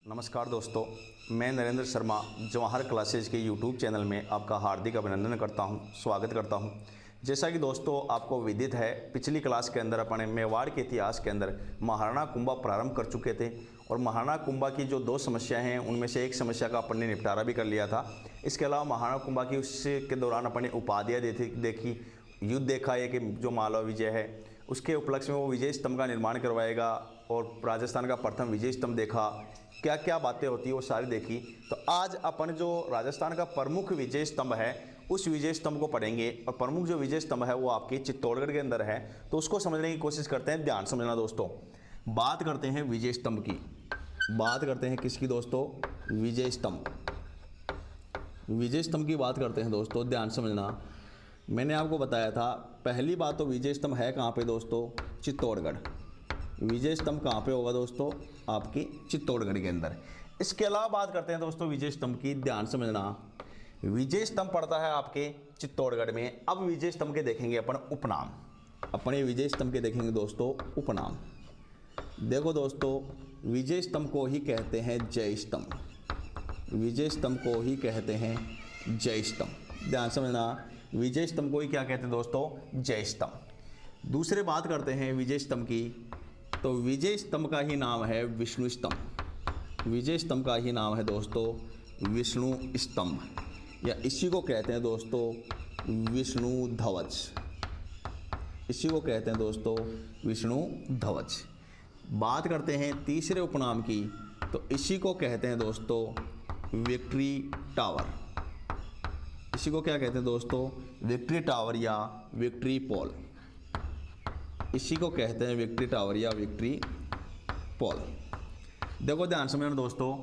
नमस्कार दोस्तों, मैं नरेंद्र शर्मा जवाहर क्लासेज के यूट्यूब चैनल में आपका हार्दिक अभिनंदन करता हूं, स्वागत करता हूं। जैसा कि दोस्तों आपको विदित है, पिछली क्लास के अंदर अपने मेवाड़ के इतिहास के अंदर महाराणा कुंभा प्रारंभ कर चुके थे और महाराणा कुंभा की जो दो समस्या हैं उनमें से एक समस्या का अपन ने निपटारा भी कर लिया था। इसके अलावा महाराणा कुंभा की उसके दौरान अपन ने उपाधियाँ देखी, युद्ध देखा है कि जो मालवा विजय है उसके उपलक्ष्य में वो विजय स्तंभ का निर्माण करवाएगा और राजस्थान का प्रथम विजय स्तंभ देखा, क्या क्या बातें होती है वो सारी देखी। तो आज अपन जो राजस्थान का प्रमुख विजय स्तंभ है उस विजय स्तंभ को पढ़ेंगे और प्रमुख जो विजय स्तंभ है वो आपके चित्तौड़गढ़ के अंदर है, तो उसको समझने की कोशिश करते हैं। ध्यान समझना दोस्तों, बात करते हैं विजय स्तंभ की। बात करते हैं किसकी दोस्तों? विजय स्तंभ। विजय स्तंभ की बात करते हैं दोस्तों, ध्यान समझना। मैंने आपको बताया था पहली बात तो विजय स्तंभ है कहाँ पे दोस्तों? चित्तौड़गढ़। विजय स्तंभ कहाँ पे होगा दोस्तों? आपकी चित्तौड़गढ़ के अंदर। इसके अलावा बात करते हैं दोस्तों विजय स्तंभ की, ध्यान समझना। विजय स्तंभ पड़ता है आपके चित्तौड़गढ़ में। अब विजय स्तंभ के देखेंगे अपन उपनाम। अपने विजय स्तंभ के देखेंगे दोस्तों उपनाम। देखो दोस्तों, विजय स्तंभ को ही कहते हैं जय स्तंभ। विजय स्तंभ को ही कहते हैं जय स्तंभ। ध्यान समझना, विजय स्तंभ को ही क्या कहते हैं दोस्तों? जय स्तंभ। दूसरे बात करते हैं विजय स्तंभ की, तो विजय स्तंभ का ही नाम है विष्णु स्तंभ। विजय स्तंभ का ही नाम है दोस्तों विष्णु स्तंभ, या इसी को कहते हैं दोस्तों विष्णु ध्वज। इसी को कहते हैं दोस्तों विष्णु ध्वज। बात करते हैं तीसरे उपनाम की, तो इसी को कहते हैं दोस्तों विक्ट्री टावर। इसी को क्या कहते हैं दोस्तों? विक्ट्री टावर या विक्ट्री पोल। इसी को कहते हैं विक्ट्री टावर या विक्ट्री पोल। देखो ध्यान समझना दोस्तों,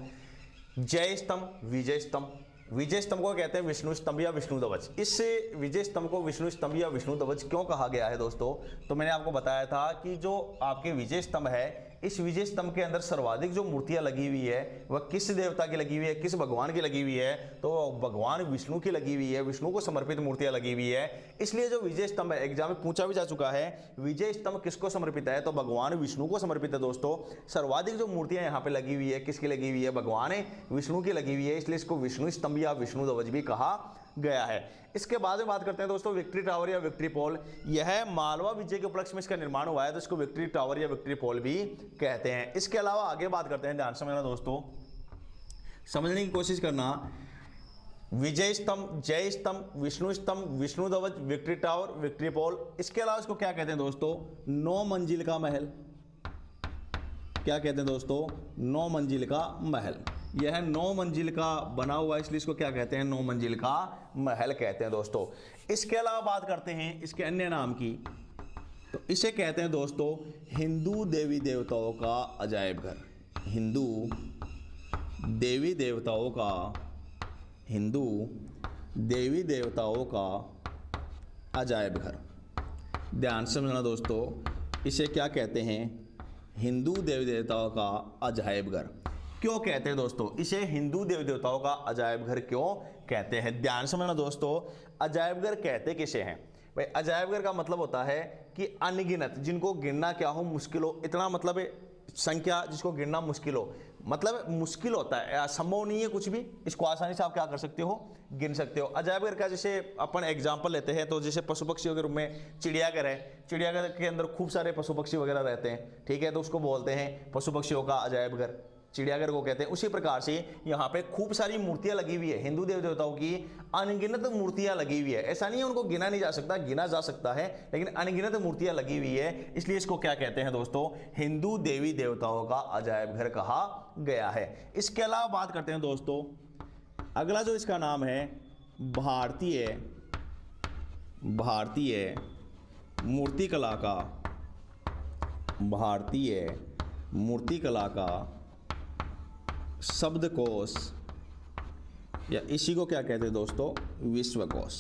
जय स्तंभ, विजय स्तंभ। विजय स्तंभ को कहते हैं विष्णु स्तंभ या विष्णु ध्वज। इस विजय स्तंभ को विष्णु स्तंभ या विष्णु ध्वज क्यों कहा गया है दोस्तों? तो मैंने आपको बताया था कि जो आपके विजय स्तंभ है, इस विजय स्तंभ के अंदर सर्वाधिक जो मूर्तियां लगी हुई है वह किस देवता की लगी हुई है, किस भगवान की लगी हुई है? तो भगवान विष्णु की लगी हुई है, विष्णु को समर्पित मूर्तियां लगी हुई है। इसलिए जो विजय स्तंभ है, एग्जाम में पूछा भी जा चुका है, विजय स्तंभ किसको समर्पित है? तो भगवान विष्णु को समर्पित है दोस्तों। सर्वाधिक जो मूर्तियां यहाँ पे लगी हुई है किसकी लगी हुई है? भगवान विष्णु की लगी हुई है, इसलिए इसको विष्णु स्तंभ या विष्णु ध्वज भी कहा गया है। इसके बाद में बात करते हैं दोस्तों विक्ट्री टावर या विक्ट्री पोल। यह मालवा विजय के उपलक्ष्य में इसका निर्माण हुआ है, तो इसको विक्ट्री टावर या विक्ट्री पोल भी कहते हैं। इसके अलावा आगे बात करते हैं, ध्यान समझना दोस्तों, समझने की कोशिश करना। विजय स्तंभ, जय स्तंभ, विष्णु स्तंभ, विष्णु ध्वज, विक्ट्री टावर, विक्ट्री पोल। इसके अलावा इसको क्या कहते हैं दोस्तों? 9 मंजिल का महल। क्या कहते हैं दोस्तों? 9 मंजिल का महल। यह 9 मंजिल का बना हुआ है, इसलिए इसको क्या कहते हैं? 9 मंजिल का महल कहते हैं दोस्तों। इसके अलावा बात करते हैं इसके अन्य नाम की, तो इसे कहते हैं दोस्तों हिंदू देवी देवताओं का अजायब घर। हिंदू देवी देवताओं का, हिंदू देवी देवताओं का अजायब घर। ध्यान समझना दोस्तों, इसे क्या कहते हैं? हिंदू देवी देवताओं का अजायब घर। क्यों कहते हैं दोस्तों इसे हिंदू देवी देवताओं का अजायब घर? क्यों कहते हैं? ध्यान समझना दोस्तों, अजायब घर कहते किसे हैं? भाई अजायब घर का मतलब होता है कि अनगिनत, जिनको गिनना क्या हो मुश्किल हो, इतना मतलब है संख्या जिसको गिनना मुश्किल हो, मतलब मुश्किल होता है, असंभव नहीं है कुछ भी, इसको आसानी से आप क्या कर सकते हो? गिन सकते हो। अजायब घर का जैसे अपन एग्जांपल लेते हैं, तो जैसे पशु पक्षियों के रूप में चिड़ियाघर है, चिड़ियाघर के अंदर खूब सारे पशु पक्षी वगैरह रहते हैं, ठीक है, तो उसको बोलते हैं पशु पक्षियों का अजायब घर, चिड़ियाघर को कहते हैं। उसी प्रकार से यहाँ पे खूब सारी मूर्तियां लगी हुई है, हिंदू देवी देवताओं की अनगिनत मूर्तियां लगी हुई है। ऐसा नहीं है उनको गिना नहीं जा सकता, गिना जा सकता है, लेकिन अनगिनत मूर्तियां लगी हुई है, इसलिए इसको क्या कहते हैं दोस्तों? हिंदू देवी देवताओं का अजायब घर कहा गया है। इसके अलावा बात करते हैं दोस्तों, अगला जो इसका नाम है भारतीय मूर्तिकला का, भारतीय मूर्तिकला का शब्दकोश, या इसी को क्या कहते हैं दोस्तों? विश्वकोश।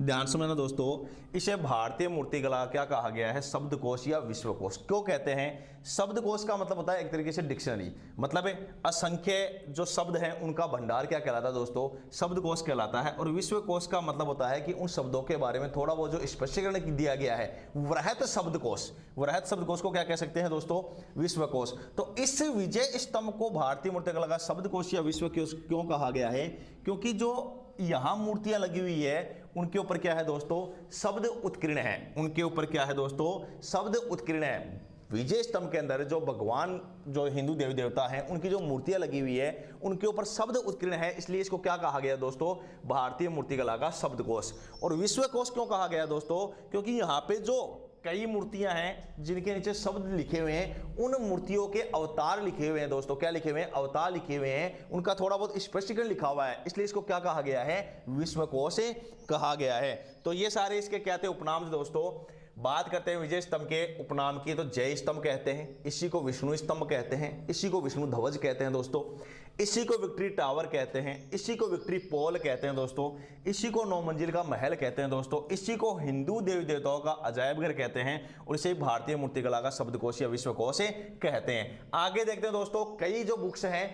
ध्यान समझना दोस्तों, इसे भारतीय मूर्तिकला क्या कहा गया है, शब्दकोश या विश्वकोश। क्यों कहते हैं? शब्दकोश का मतलब होता है एक तरीके से डिक्शनरी, मतलब असंख्य जो शब्द हैं उनका भंडार क्या कहलाता है दोस्तों, शब्दकोश कहलाता है। और विश्वकोश का मतलब होता है कि उन शब्दों के बारे में थोड़ा वो जो स्पष्टीकरण दिया गया है, वृहत शब्दकोश। वृहत शब्दकोश को क्या कह सकते हैं दोस्तों, विश्वकोश। तो इस विजय स्तंभ को भारतीय मूर्तिकला का शब्दकोश या विश्वकोश क्यों कहा गया है? क्योंकि जो यहां मूर्तियां लगी हुई है उनके ऊपर क्या है दोस्तों, शब्द उत्कीर्ण है। उनके ऊपर क्या है दोस्तों, शब्द उत्कीर्ण है। विजय स्तंभ के अंदर जो भगवान, जो हिंदू देवी देवता हैं, उनकी जो मूर्तियां लगी हुई है उनके ऊपर शब्द उत्कीर्ण है, इसलिए इसको क्या कहा गया दोस्तों, भारतीय मूर्तिकला का शब्दकोश। और विश्वकोश क्यों कहा गया दोस्तों, क्योंकि यहाँ पे जो कई मूर्तियां हैं जिनके नीचे शब्द लिखे हुए हैं, उन मूर्तियों के अवतार लिखे हुए हैं दोस्तों। क्या लिखे हुए हैं? अवतार लिखे हुए हैं, उनका थोड़ा बहुत स्पष्टीकरण लिखा हुआ है, इसलिए इसको क्या कहा गया है, विश्वकोश कहा गया है। तो ये सारे इसके क्या थे, उपनाम दोस्तों। बात करते हैं विजय स्तंभ के उपनाम की, तो जय स्तंभ कहते हैं, इसी को विष्णु स्तंभ कहते हैं, इसी को विष्णु ध्वज कहते हैं दोस्तों, इसी को विक्ट्री टावर कहते हैं, इसी को विक्ट्री पोल कहते हैं दोस्तों, इसी को 9 मंजिल का महल कहते हैं दोस्तों, इसी को हिंदू देवी देवताओं का अजायब घर कहते हैं, और इसे भारतीय मूर्तिकला का शब्दकोश या विश्वकोश कहते हैं। आगे देखते हैं दोस्तों, कई जो बुक्स हैं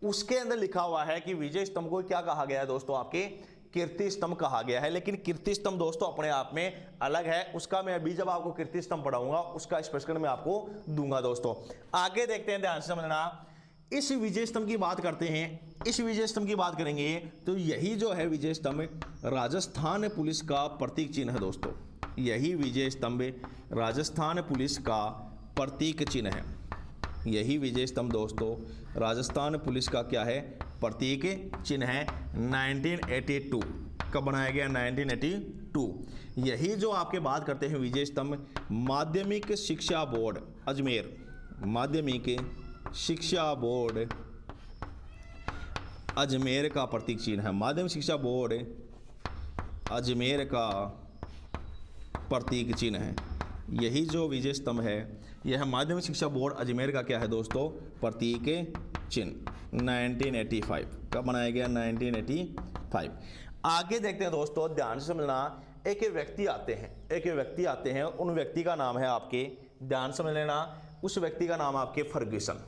उसके अंदर लिखा हुआ है कि विजय स्तंभ को क्या कहा गया है दोस्तों, आपके कीर्ति स्तंभ कहा गया है। लेकिन कीर्ति स्तंभ दोस्तों अपने आप में अलग है, उसका मैं अभी जब आपको कीर्ति स्तंभ पढ़ाऊंगा उसका स्पष्टीकरण मैं आपको दूंगा दोस्तों। आगे देखते हैं, ध्यान से समझना। इस विजय स्तंभ की बात करते हैं, इस विजय स्तंभ की बात करेंगे तो यही जो है विजय स्तंभ राजस्थान पुलिस का प्रतीक चिन्ह है दोस्तों। यही विजय स्तंभ राजस्थान पुलिस का प्रतीक चिन्ह है। यही विजय स्तंभ दोस्तों राजस्थान पुलिस का क्या है, प्रतीक चिन्ह है। 1982 कब बनाया गया, 1982। यही जो आपके बात करते हैं विजय स्तंभ माध्यमिक शिक्षा बोर्ड अजमेर, माध्यमिक शिक्षा बोर्ड अजमेर का प्रतीक चिन्ह है। माध्यमिक शिक्षा बोर्ड अजमेर का प्रतीक चिन्ह है। यही जो विजय स्तंभ है यह माध्यमिक शिक्षा बोर्ड अजमेर का क्या है दोस्तों, प्रतीक चिन्ह। 1985 कब बनाया गया, 1985। आगे देखते हैं दोस्तों, ध्यान से समझना। एक व्यक्ति आते हैं, एक व्यक्ति आते हैं, उन व्यक्ति का नाम है आपके, ध्यान समझ लेना, उस व्यक्ति का नाम आपके फर्ग्यूसन।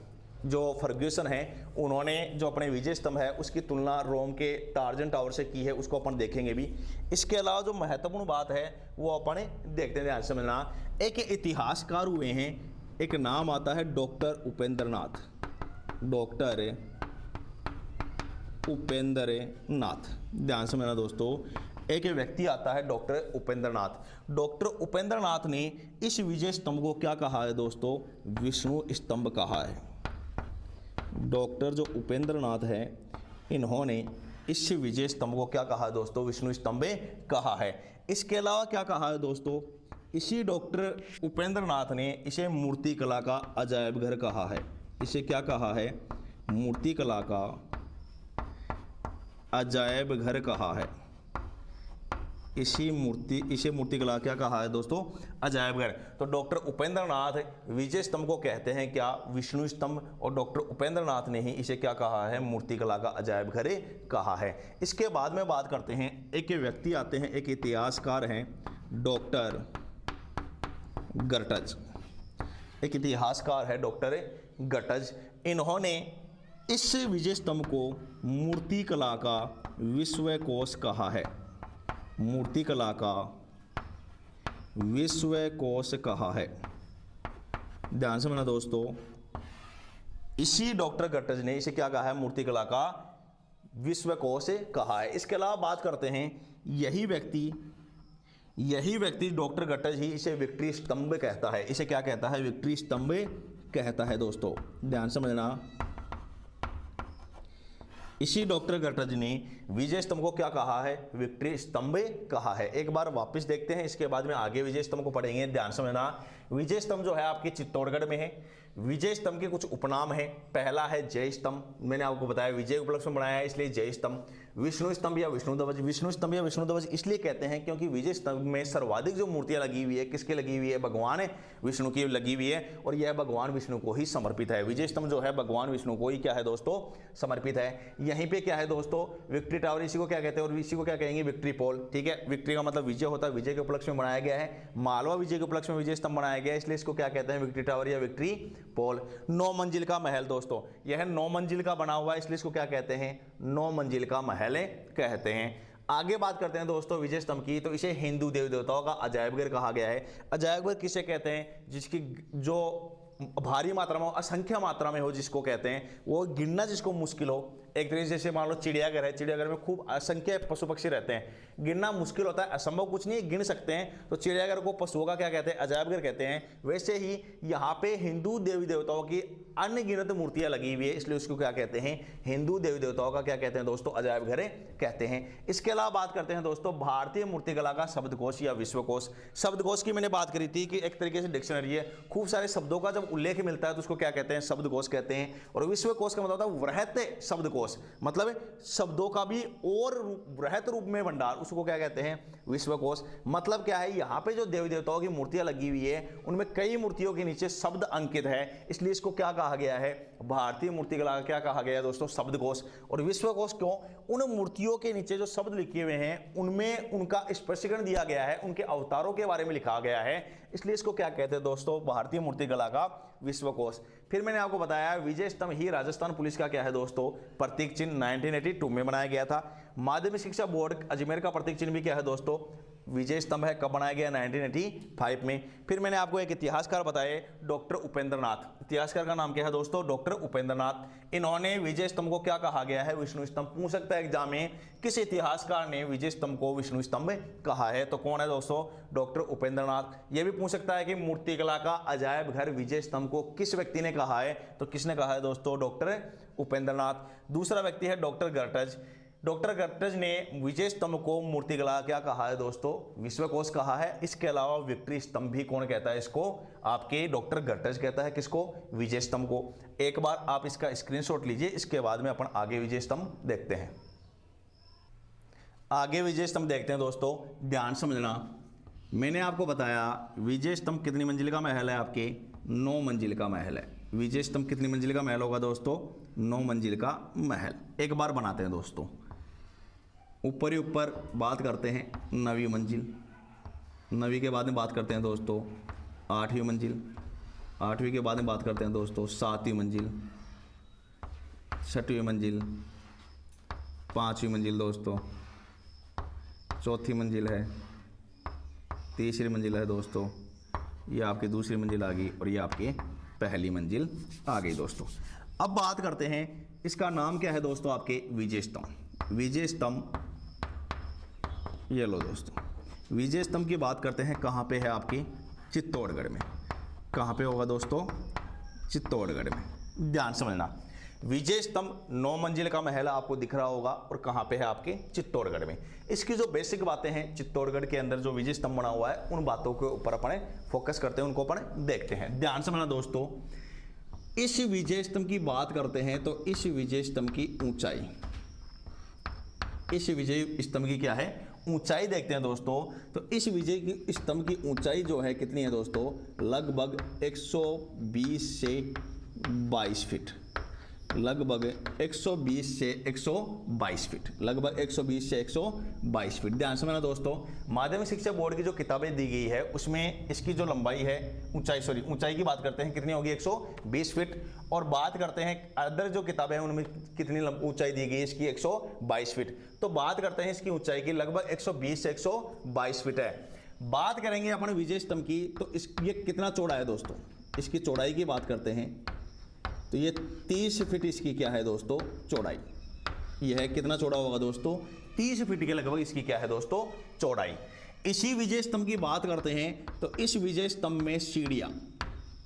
जो फर्ग्यूसन है उन्होंने जो अपने विजय स्तंभ है उसकी तुलना रोम के टार्जन टावर से की है, उसको अपन देखेंगे भी। इसके अलावा जो महत्वपूर्ण बात है वो अपन देखते हैं, ध्यान से समझना। एक इतिहासकार हुए हैं, एक नाम आता है डॉक्टर उपेंद्र नाथ, डॉक्टर उपेंद्र नाथ। ध्यान से समझना दोस्तों, एक व्यक्ति आता है डॉक्टर उपेंद्र नाथ। डॉक्टर उपेंद्र नाथ ने इस विजय स्तंभ को क्या कहा है दोस्तों, विष्णु स्तंभ कहा है। डॉक्टर जो उपेंद्र नाथ है इन्होंने इस विजय स्तंभ को क्या कहा है दोस्तों, विष्णु स्तंभ कहा है। इसके अलावा क्या कहा है दोस्तों, इसी डॉक्टर उपेंद्र नाथ ने इसे मूर्तिकला का अजायब घर कहा है। इसे क्या कहा है, मूर्तिकला का अजायब घर कहा है। इसे मूर्तिकला क्या कहा है दोस्तों, अजायब घर। तो डॉक्टर उपेंद्र नाथ विजय स्तंभ को कहते हैं क्या, विष्णु स्तंभ, और डॉक्टर उपेंद्र नाथ ने ही इसे क्या कहा है, मूर्तिकला का अजायब घर कहा है। इसके बाद में बात करते हैं, एक व्यक्ति आते हैं, एक इतिहासकार हैं डॉक्टर गटज। एक इतिहासकार है डॉक्टर गटज। इन्होंने इस विजय स्तंभ को मूर्तिकला का विश्वकोश कहा है, मूर्तिकला का विश्वकोश कहा है। ध्यान से समझना दोस्तों, इसी डॉक्टर गटज ने इसे क्या कहा है, मूर्तिकला का विश्वकोश कहा है। इसके अलावा बात करते हैं, यही व्यक्ति डॉक्टर गटज ही इसे विक्ट्री स्तंभ कहता है। इसे क्या कहता है, विक्ट्री स्तंभ कहता है दोस्तों। ध्यान समझना, इसी डॉक्टर गटज ने विजय स्तंभ को क्या कहा है, विक्ट्री स्तंभ कहा है। एक बार वापस देखते हैं, इसके बाद में आगे विजय स्तंभ को पढ़ेंगे। ध्यान समझना, विजय स्तंभ जो है आपके चित्तौड़गढ़ में है। विजय स्तंभ के कुछ उपनाम है। पहला है जय स्तंभ, मैंने आपको बताया विजय उपलक्ष्य में बनाया है इसलिए जय स्तंभ। विष्णु स्तंभ या विष्णु ध्वज, विष्णु स्तंभ या विष्णु ध्वज इसलिए कहते हैं क्योंकि विजय स्तंभ में सर्वाधिक जो मूर्तियां लगी हुई है किसके लगी हुई है, भगवान विष्णु की लगी हुई है और यह भगवान विष्णु को ही समर्पित है। विजय स्तंभ जो है भगवान विष्णु को ही क्या है दोस्तों, समर्पित है। यहीं पे क्या है दोस्तों, विक्ट्री टावर, इसी को क्या कहते हैं और इसी को क्या कहेंगे, विक्ट्री पोल। ठीक है, विक्ट्री का मतलब विजय होता है, विजय के उपलक्ष्य में बनाया गया है। मालवा विजय के उपलक्ष्य में विजय स्तंभ बनाया गया है, इसलिए इसको क्या कहते हैं, विक्ट्री टावर या विक्ट्री पोल। 9 मंजिल का महल दोस्तों, यह 9 मंजिल का बना हुआ है इसलिए इसको क्या कहते हैं, 9 मंजिल का महल कहते हैं। आगे बात करते हैं दोस्तों विजय स्तंभ की, तो इसे हिंदू देवी देवताओं का अजायबघर कहा गया है। अजायबघर किसे कहते हैं, जिसकी जो भारी मात्रा में, असंख्य मात्रा में हो, जिसको कहते हैं, वो गिनना जिसको मुश्किल हो। एक तरीके से जैसे मान लो चिड़ियाघर है, चिड़ियाघर में खूब असंख्य पशु पक्षी रहते हैं, गिनना मुश्किल होता है, असंभव कुछ नहीं, गिन सकते हैं, तो चिड़ियाघर को पशुओं का क्या कहते हैं, अजायबघर कहते हैं। वैसे ही यहाँ पे हिंदू देवी देवताओं की अनगिनत मूर्तियां लगी हुई है, इसलिए उसको क्या कहते हैं, हिंदू देवी देवताओं का क्या कहते हैं दोस्तों, अजायबघर कहते हैं। इसके अलावा बात करते हैं दोस्तों भारतीय मूर्तिकला का शब्दकोश या विश्वकोश। शब्दकोश की मैंने बात करी थी कि एक तरीके से डिक्शनरी है, खूब सारे शब्दों का जब उल्लेख मिलता है तो उसको क्या कहते हैं, शब्दकोश कहते हैं। और विश्वकोश का मतलब होता है वृहत शब्दकोश, मतलब शब्दों का भी और वृहत रूप में भंडार, उसको क्या कहते हैं, विश्वकोश। मतलब क्या है, यहाँ पे जो देवी देवताओं की मूर्तियां लगी हुई है उनमें कई मूर्तियों के नीचे शब्द अंकित है, इसलिए इसको क्या कहा गया है, भारतीय मूर्तिकला क्या कहा गया है दोस्तों, शब्दकोश। और विश्वकोश क्यों, उन मूर्तियों के नीचे जो शब्द लिखे हुए हैं उनमें उनका स्पष्टीकरण दिया गया है, उनके अवतारों के बारे में लिखा गया है, इसलिए इसको क्या कहते हैं दोस्तों, भारतीय मूर्तिकला का विश्वकोश। फिर मैंने आपको बताया विजय स्तंभ ही राजस्थान पुलिस का क्या है दोस्तों, प्रतीक चिन्ह 1982 में बनाया गया था। माध्यमिक शिक्षा बोर्ड अजमेर का प्रतीक चिन्ह भी क्या है दोस्तों, विजय स्तंभ है। कब बनाया गया, 1985 में। फिर मैंने आपको एक इतिहासकार बताए, डॉक्टर उपेंद्र नाथ। इतिहासकार का नाम क्या है दोस्तों, डॉक्टर उपेंद्र नाथ। इन्होंने विजय स्तंभ को क्या कहा गया है, विष्णु स्तंभ। पूछ सकता है एग्जाम में, किस इतिहासकार ने विजय स्तंभ को विष्णु स्तंभ कहा है, तो कौन है दोस्तों, डॉक्टर उपेंद्र नाथ। यह भी पूछ सकता है कि मूर्तिकला का अजायब घर विजय स्तंभ को किस व्यक्ति ने कहा है, तो किसने कहा है दोस्तों, डॉक्टर उपेंद्र नाथ। दूसरा व्यक्ति है डॉक्टर गर्टज। डॉक्टर गर्टज ने विजय स्तंभ को मूर्तिकला क्या कहा है दोस्तों, विश्वकोश कहा है। इसके अलावा विक्ट्री स्तंभ भी कौन कहता है इसको, आपके डॉक्टर गर्टज कहता है, किसको, विजय स्तंभ को। एक बार आप इसका स्क्रीनशॉट लीजिए, इसके बाद में अपन आगे विजय स्तंभ देखते हैं। आगे विजय स्तंभ देखते हैं दोस्तों, ध्यान समझना। मैंने आपको बताया विजय स्तंभ कितनी मंजिल का महल है, आपके 9 मंजिल का महल है। विजय स्तंभ कितनी मंजिल का महल होगा दोस्तों, 9 मंजिल का महल। एक बार बनाते हैं दोस्तों, ऊपर ही ऊपर बात करते हैं 9वीं मंजिल, 9वीं के बाद में बात करते हैं दोस्तों 8वीं मंजिल, 8वीं के बाद में बात करते हैं दोस्तों 7वीं मंजिल, 6वीं मंजिल, 5वीं मंजिल दोस्तों, 4थी मंजिल है, 3री मंजिल है दोस्तों, ये आपकी 2री मंजिल आ गई और ये आपकी पहली मंजिल आ गई दोस्तों। अब बात करते हैं, इसका नाम क्या है दोस्तों, आपके विजय स्तंभ। विजय स्तंभ, ये लो दोस्तों, विजय स्तंभ की बात करते हैं, कहाँ पे है, आपकी चित्तौड़गढ़ में। कहाँ पे होगा दोस्तों, चित्तौड़गढ़ में। ध्यान समझना, विजय स्तंभ 9 मंजिल का महल आपको दिख रहा होगा और कहाँ पे है, आपके चित्तौड़गढ़ में। इसकी जो बेसिक बातें हैं, चित्तौड़गढ़ के अंदर जो विजय स्तंभ बना हुआ है, उन बातों के ऊपर अपन फोकस करते हैं, उनको अपन देखते हैं। ध्यान समझना दोस्तों, इस विजय स्तंभ की बात करते हैं तो इस विजय स्तंभ की ऊंचाई, इस विजय स्तंभ की क्या है, ऊंचाई देखते हैं दोस्तों। तो इस विजय की स्तंभ की ऊंचाई जो है कितनी है दोस्तों, लगभग 120 से 22 फीट, लगभग 120 से 122 फीट, लगभग 120 से 122 फीट। ध्यान समझना दोस्तों, माध्यमिक शिक्षा बोर्ड की जो किताबें दी गई है उसमें इसकी जो लंबाई है, ऊंचाई की बात करते हैं कितनी होगी, 120 फीट। और बात करते हैं अदर जो किताबें हैं उनमें कितनी ऊंचाई दी गई है इसकी, 122 फीट। तो बात करते हैं इसकी ऊंचाई की, लगभग 120 से 122 फीट है। बात करेंगे अपन विजय स्तंभ की, तो ये कितना चौड़ा है दोस्तों, इसकी चौड़ाई की बात करते हैं तो ये 30 फीट इसकी क्या है दोस्तों, चौड़ाई। यह कितना चौड़ा होगा दोस्तों, 30 फीट के लगभग इसकी क्या है दोस्तों, चौड़ाई। इसी विजय स्तंभ की बात करते हैं तो इस विजय स्तंभ में सीढ़ियां,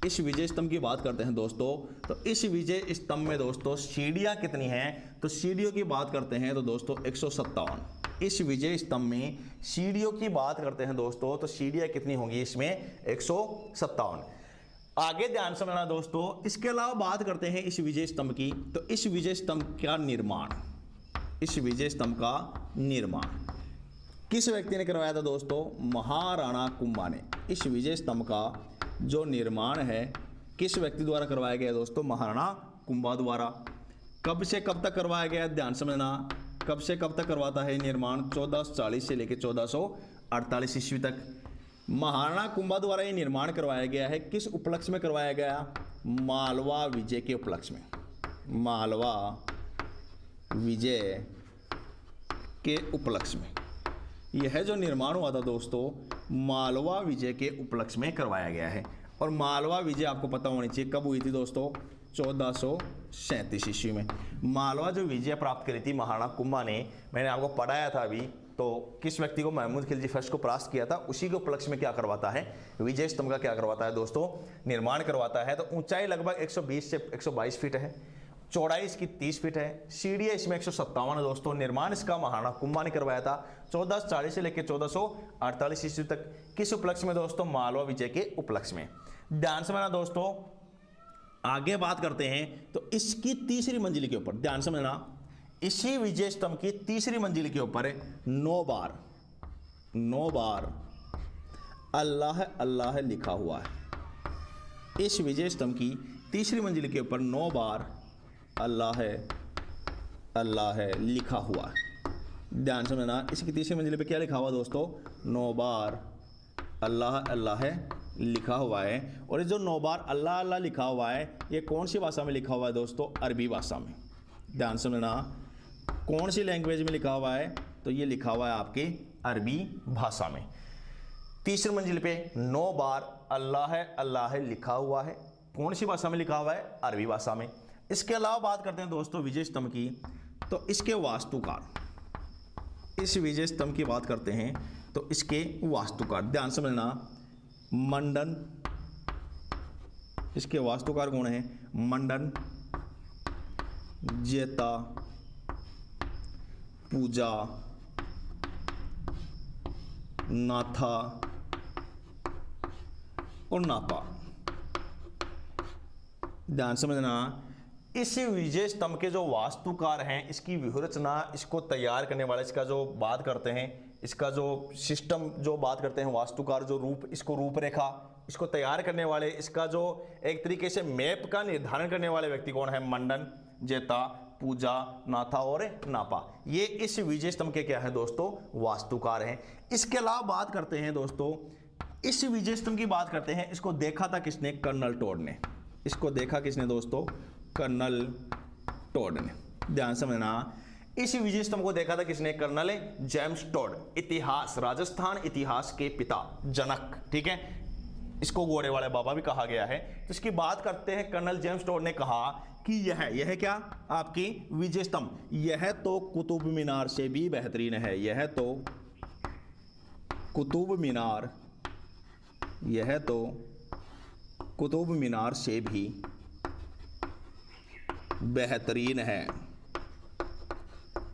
इस विजय स्तंभ की बात करते हैं दोस्तों, तो इस विजय स्तंभ में दोस्तों सीढ़ियां कितनी हैं, तो सीढ़ियों की बात करते हैं तो दोस्तों 157, इस विजय स्तंभ में सीढ़ियों की बात करते हैं दोस्तों, तो सीढ़ियां कितनी होंगी इसमें 157। आगे ध्यान समझना दोस्तों। इसके अलावा बात करते हैं इस विजय स्तंभ की, तो इस विजय स्तंभ का निर्माण, इस विजय स्तंभ का निर्माण किस व्यक्ति ने करवाया था दोस्तों? महाराणा कुंभा ने। इस विजय स्तंभ का जो निर्माण है किस व्यक्ति द्वारा करवाया गया दोस्तों? महाराणा कुंभा द्वारा। कब से कब तक करवाया गया? ध्यान समझना, कब से कब तक करवाता है निर्माण? 1440 से लेकर 1448 ईस्वी तक महाराणा कुंभा द्वारा ये निर्माण करवाया गया है। किस उपलक्ष्य में करवाया गया? मालवा विजय के उपलक्ष्य में। मालवा विजय के उपलक्ष्य में यह जो निर्माण हुआ था दोस्तों, मालवा विजय के उपलक्ष्य में करवाया गया है। और मालवा विजय आपको पता होनी चाहिए कब हुई थी दोस्तों? 1437 ईस्वी में मालवा जो विजय प्राप्त करी थी महाराणा कुंभा ने, मैंने आपको पढ़ाया था अभी, तो किस व्यक्ति को? महमूद खिलजी फर्स्ट को परास्त किया था। उसी के उपलक्ष्य में क्या करवाता है? विजय स्तंभ का क्या करवाता है दोस्तों? निर्माण करवाता है। तो ऊंचाई लगभग 120 से 122 फीट है, चौड़ाई इसकी 30 फीट है, सीढ़ियाँ इसमें 157 है दोस्तों। निर्माण इसका महाराणा कुंभा ने करवाया था 1440 से लेकर 1448 ईस्वी तक। किस उपलक्ष्य में दोस्तों? मालवा विजय के उपलक्ष्य में। ध्यान समझना दोस्तों। आगे बात करते हैं तो इसकी तीसरी मंजिल के ऊपर ध्यान समझना, इसी विजय स्तंभ की तीसरी मंजिल के ऊपर 9 बार अल्लाह अल्लाह लिखा हुआ है। इस विजय स्तंभ की तीसरी मंजिल के ऊपर 9 बार अल्लाह अल्लाह लिखा हुआ है। ध्यान समझना, इसकी तीसरी मंजिल पे क्या लिखा हुआ दोस्तों? 9 बार अल्लाह अल्लाह लिखा हुआ है। और ये जो 9 बार अल्लाह अल्लाह लिखा हुआ है, ये कौन सी भाषा में लिखा हुआ है दोस्तों? अरबी भाषा में। ध्यान समझना, कौन सी लैंग्वेज में लिखा हुआ है? तो ये लिखा हुआ है आपके अरबी भाषा में। तीसरी मंजिल पे 9 बार अल्लाह अल्लाह लिखा हुआ है। कौन सी भाषा में लिखा हुआ है? अरबी भाषा में। इसके अलावा बात करते हैं दोस्तों विजय स्तंभ की, तो इसके वास्तुकार, इस विजय स्तंभ की बात करते हैं तो इसके वास्तुकार ध्यान समझना, मंडन, इसके वास्तुकार कौन है? मंडन, जेता, पूजा, नाथा और नापा। ध्यान समझना, इस विजय स्तंभ के जो वास्तुकार हैं, इसकी व्यूहरचना, इसको तैयार करने वाले, इसका जो बात करते हैं, इसका जो सिस्टम जो बात करते हैं, वास्तुकार जो रूप, इसको रूपरेखा, इसको तैयार करने वाले, इसका जो एक तरीके से मैप का निर्धारण करने वाले व्यक्ति कौन है? मंडन, जेता, पूजा, नाथा और नापा। ये इस विजय स्तंभ के क्या है दोस्तों? वास्तुकार हैं। इसके अलावा बात करते हैं दोस्तों, इस विजय स्तंभ की बात करते हैं, इसको देखा था किसने? कर्नल टोड ने। इसको देखा किसने दोस्तों? कर्नल टोड ने। ध्यान समझना, इस विजय स्तंभ को देखा था किसने? Colonel James Tod. इतिहास, राजस्थान इतिहास के पिता, जनक, ठीक है, इसको घोड़े वाले बाबा भी कहा गया है। तो इसकी बात करते हैं, कर्नल जेम्स टोड ने कहा कि यह क्या आपकी विजय स्तंभ, यह तो कुतुब मीनार से भी बेहतरीन है। यह तो कुतुब मीनार, यह तो कुतुब मीनार से भी बेहतरीन है।